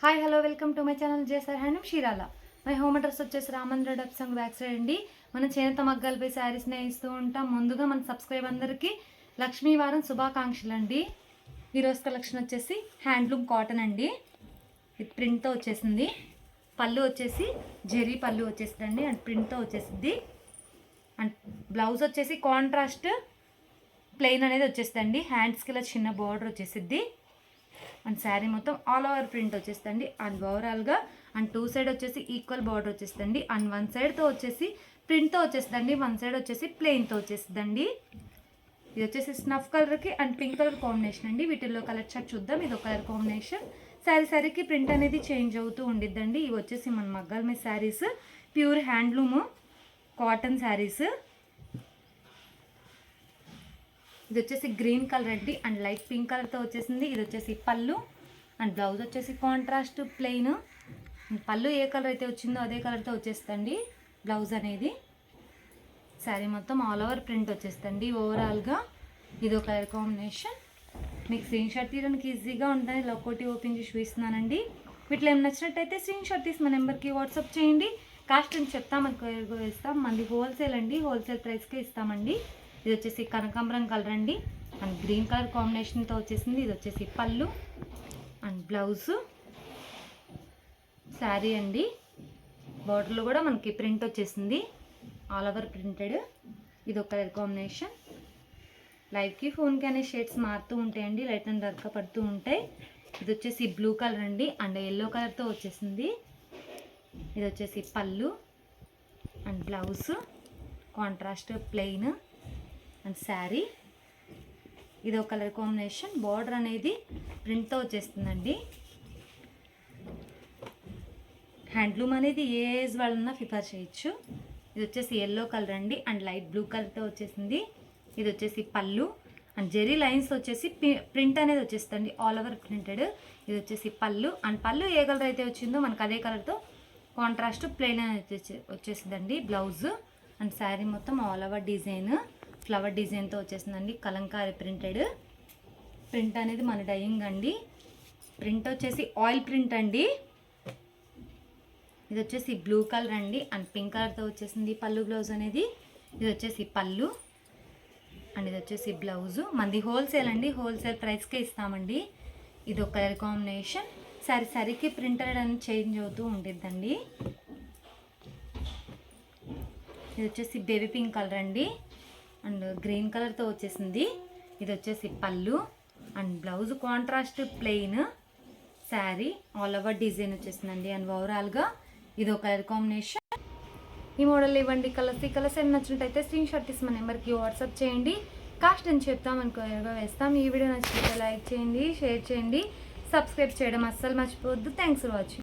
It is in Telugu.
Hi hello welcome to my channel జేసర్ హ్యాండ్ షీరాల. మై హోమ్ అడ్రస్ వచ్చేసి రామంద్ర డబ్ సంగ్ బ్యాక్ సైడ్ అండి. మనం చేనేత మగ్గాలపై శారీస్ని ఇస్తూ ఉంటాం. ముందుగా మన సబ్స్క్రైబ్ అందరికీ లక్ష్మీవారం శుభాకాంక్షలు అండి. ఈరోజు కలెక్షన్ వచ్చేసి హ్యాండ్లూమ్ కాటన్ అండి. ఇది ప్రింట్తో వచ్చేసింది. పళ్ళు వచ్చేసి జెరీ పళ్ళు వచ్చేసిందండి అండ్ ప్రింట్తో వచ్చేసింది. అండ్ బ్లౌజ్ వచ్చేసి కాంట్రాస్ట్ ప్లెయిన్ అనేది వచ్చేసిందండి. హ్యాండ్స్కి ఇలా చిన్న బార్డర్ వచ్చేసిద్ది. అండ్ శారీ మొత్తం ఆల్ ఓవర్ ప్రింట్ వచ్చేస్తుంది అండ్ ఓవరాల్గా అండ్ టూ సైడ్ వచ్చేసి ఈక్వల్ బార్డర్ వచ్చేస్తుంది అండ్ వన్ సైడ్తో వచ్చేసి ప్రింట్తో వచ్చేస్తుందండి, వన్ సైడ్ వచ్చేసి ప్లెయిన్తో వచ్చేస్తుందండి. ఇది వచ్చేసి స్నఫ్ కలర్కి అండ్ పింక్ కలర్ కాంబినేషన్ అండి. వీటిల్లో కలర్ చార్ట్ చూద్దాం. ఇది ఒక కలర్ కాంబినేషన్. శారీకి ప్రింట్ అనేది చేంజ్ అవుతూ ఉండిద్దండి. ఇవి వచ్చేసి మన మగ్గాల మీద saris, pure handloom cotton saris. ఇది వచ్చేసి గ్రీన్ కలర్ అండి అండ్ లైట్ పింక్ కలర్తో వచ్చేసింది. ఇది వచ్చేసి పళ్ళు అండ్ బ్లౌజ్ వచ్చేసి కాంట్రాస్ట్ ప్లెయిన్. పళ్ళు ఏ కలర్ అయితే వచ్చిందో అదే కలర్తో వచ్చేస్తుంది బ్లౌజ్ అనేది. శారీ మొత్తం ఆల్ ఓవర్ ప్రింట్ వచ్చేస్తుంది. ఓవరాల్గా ఇది ఒక కలర్ కాంబినేషన్. మీకు స్క్రీన్ షాట్ తీయడానికి ఈజీగా ఉంటుంది. లొకోటి ఓపెన్ చేసి చూపిస్తున్నానండి. వీటిలో ఏమైనా నచ్చినట్టయితే స్క్రీన్ షాట్ తీసి మా నెంబర్కి వాట్సాప్ చేయండి. కాస్ట్ అని చెప్తామని ఇస్తాం. మంది హోల్సేల్ అండి, హోల్సేల్ ప్రైస్కే ఇస్తామండి. ఇది వచ్చేసి కనకాంబరం కలర్ అండి అండ్ గ్రీన్ కలర్ కాంబినేషన్తో వచ్చేసింది. ఇది వచ్చేసి పళ్ళు అండ్ బ్లౌజు శారీ అండి. బార్డర్లో కూడా మనకి ప్రింట్ వచ్చేసింది, ఆల్ ఓవర్ ప్రింటెడ్. ఇది ఒక కలర్ కాంబినేషన్. లైవ్కి ఫోన్కి అనే షేడ్స్ మారుతూ ఉంటాయండి, లైట్ అండ్ డార్క్గా పడుతూ ఉంటాయి. ఇది వచ్చేసి బ్లూ కలర్ అండి అండ్ ఎల్లో కలర్తో వచ్చేసింది. ఇది వచ్చేసి పళ్ళు and blouse contrast plain and sari. ఇది ఒక కలర్ కాంబినేషన్. బార్డర్ అనేది ప్రింట్తో వచ్చేస్తుందండి. హ్యాండ్లూమ్ అనేది ఏ ఏజ్ వాళ్ళన్నా ప్రిఫర్ చేయొచ్చు. ఇది వచ్చేసి ఎల్లో కలర్ అండి అండ్ లైట్ బ్లూ కలర్తో వచ్చేసింది. ఇది వచ్చేసి పళ్ళు అండ్ జెరీ లైన్స్ వచ్చేసి ప్రింట్ అనేది వచ్చేస్తుంది, ఆల్ ఓవర్ ప్రింటెడ్. ఇది వచ్చేసి పళ్ళు అండ్ పళ్ళు ఏ కలర్ అయితే వచ్చిందో మనకు అదే కలర్తో కాంట్రాస్ట్ ప్లెయిన్ అనేది వచ్చేసిందండి. బ్లౌజ్ అండ్ శారీ మొత్తం ఆల్ ఓవర్ డిజైన్, ఫ్లవర్ డిజైన్తో వచ్చేసిందండి. కలంకారీ ప్రింటెడ్. ప్రింట్ అనేది మన డైయింగ్ అండి. ప్రింట్ వచ్చేసి ఆయిల్ ప్రింట్ అండి. ఇది వచ్చేసి బ్లూ కలర్ అండి అండ్ పింక్ కలర్తో వచ్చేసింది పళ్ళు బ్లౌజ్ అనేది. ఇది వచ్చేసి పళ్ళు అండ్ ఇది వచ్చేసి బ్లౌజు. మంది హోల్సేల్ అండి, హోల్సేల్ ప్రైస్కే ఇస్తామండి. ఇది ఒక కలర్ కాంబినేషన్. శారీకి ప్రింట్ అనేది చేంజ్ అవుతూ ఉండిద్దండి. ఇది వచ్చేసి బేబీ పింక్ కలర్ అండి అండ్ గ్రీన్ కలర్తో వచ్చేసింది. ఇది వచ్చేసి పళ్ళు and blouse contrast plain. Sari all over design వచ్చేసిందండి అండ్ ఓవరాల్గా ఇది ఒక కలర్ కాంబినేషన్. ఈ మోడల్ ఇవ్వండి కలర్స్. ఈ కలర్స్ ఏమి నచ్చినట్టయితే స్క్రీన్ షాట్ తీసి మన నెంబర్కి వాట్సాప్ చేయండి. కాస్ట్ అని చెప్తామనుకో వేస్తాం. ఈ వీడియో నచ్చితే లైక్ చేయండి, షేర్ చేయండి, సబ్స్క్రైబ్ చేయడం అస్సలు మర్చిపోవద్దు. Thanks for watching.